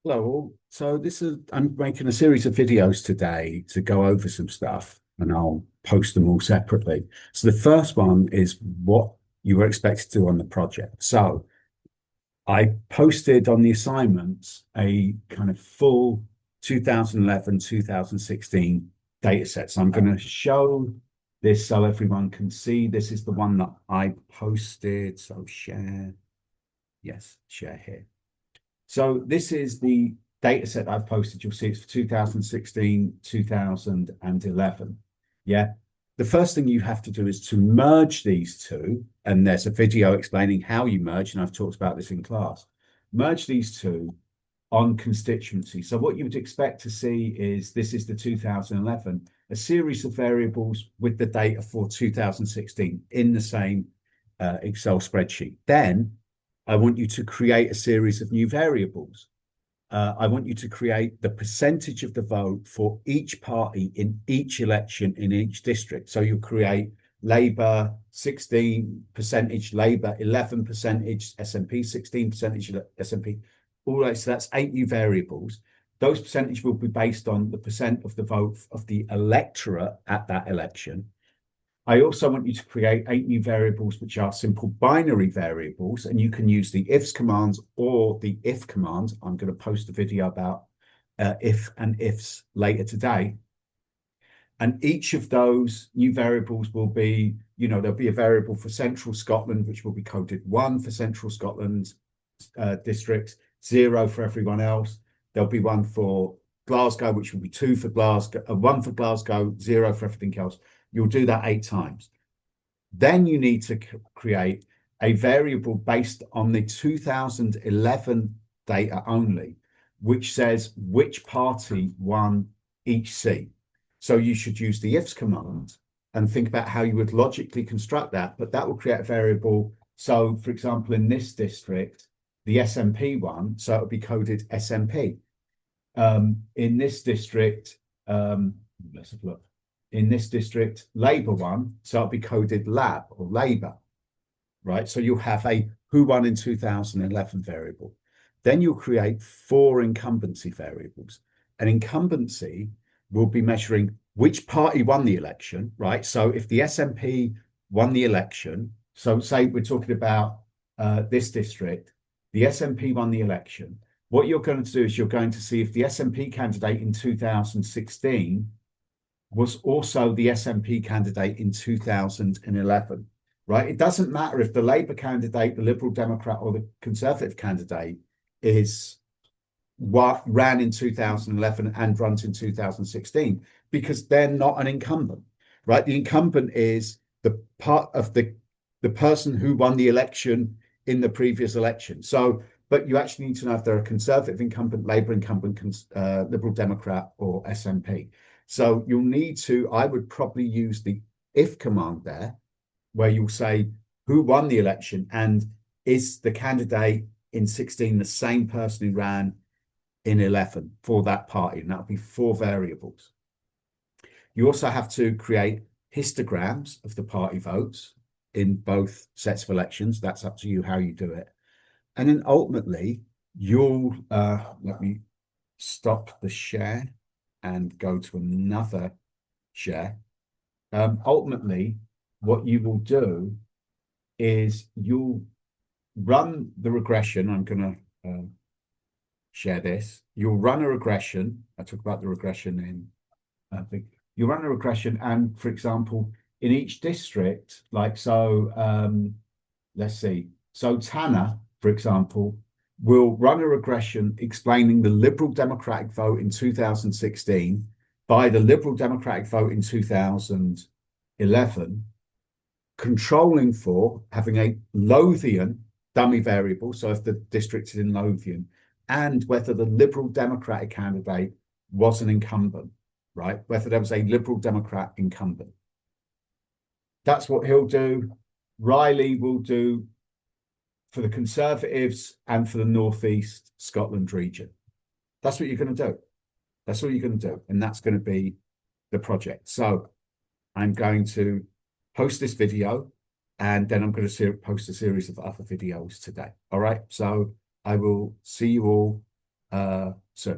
Hello all. I'm making a series of videos today to go over some stuff and I'll post them all separately. So the first one is what you were expected to do on the project. So I posted on the assignments a kind of full 2011, 2016 data set. So I'm going to show this so everyone can see. This is the one that I posted. So share. Yes, share here. So this is the data set I've posted. You'll see it's for 2016, 2011. Yeah. The first thing you have to do is to merge these two. And there's a video explaining how you merge. And I've talked about this in class. Merge these two on constituency. So what you would expect to see is this is the 2011, a series of variables with the data for 2016 in the same Excel spreadsheet. Then I want you to create a series of new variables. I want you to create the percentage of the vote for each party in each election in each district. So you'll create Labour 16 percentage, Labour 11 percentage, SNP 16 percentage, SNP. All right, so that's 8 new variables. Those percentages will be based on the percent of the vote of the electorate at that election. I also want you to create 8 new variables, which are simple binary variables, and you can use the ifs commands or the if command. I'm going to post a video about if and ifs later today. And each of those new variables will be, there'll be a variable for Central Scotland, which will be coded 1 for Central Scotland districts, 0 for everyone else. There'll be one for Glasgow, which will be 2 for Glasgow, 1 for Glasgow, 0 for everything else. You'll do that 8 times. Then you need to create a variable based on the 2011 data only, which says which party won each seat. So you should use the ifs command and think about how you would logically construct that, but that will create a variable. So, for example, in this district, the SNP one, so it would be coded SNP. In this district, let's have a look. In this district, Labour one, so it'll be coded Lab or Labour, right? So you'll have a who won in 2011 variable. Then you'll create 4 incumbency variables. An incumbency will be measuring which party won the election, right? So if the SNP won the election, so say we're talking about this district, the SNP won the election. What you're going to do is you're going to see if the SNP candidate in 2016 was also the SNP candidate in 2011, right? It doesn't matter if the Labour candidate, the Liberal Democrat, or the Conservative candidate is what ran in 2011 and runs in 2016 because they're not an incumbent, right? The incumbent is the part of the person who won the election in the previous election. So, but you actually need to know if they're a Conservative incumbent, Labour incumbent, Liberal Democrat, or SNP. So you'll need to, I would probably use the if command there, where you'll say who won the election and is the candidate in 16 the same person who ran in 11 for that party, and that'll be 4 variables. You also have to create histograms of the party votes in both sets of elections. That's up to you how you do it. And then ultimately, you'll, let me stop the share and go to another share. Ultimately, what you will do is you'll run the regression. I'm going to share this. You'll run a regression. I talk about the regression in, I think you'll run a regression. And for example, in each district, like, so, let's see. So Tanner, for example, will run a regression explaining the Liberal Democratic vote in 2016 by the Liberal Democratic vote in 2011, controlling for having a Lothian dummy variable. So if the district is in Lothian, and whether the Liberal Democratic candidate was an incumbent, right? Whether there was a Liberal Democrat incumbent. That's what he'll do. Riley will do for the Conservatives and for the North East Scotland region. That's what you're going to do. That's what you're going to do. And that's going to be the project. So I'm going to post this video and then I'm going to post a series of other videos today. All right. So I will see you all So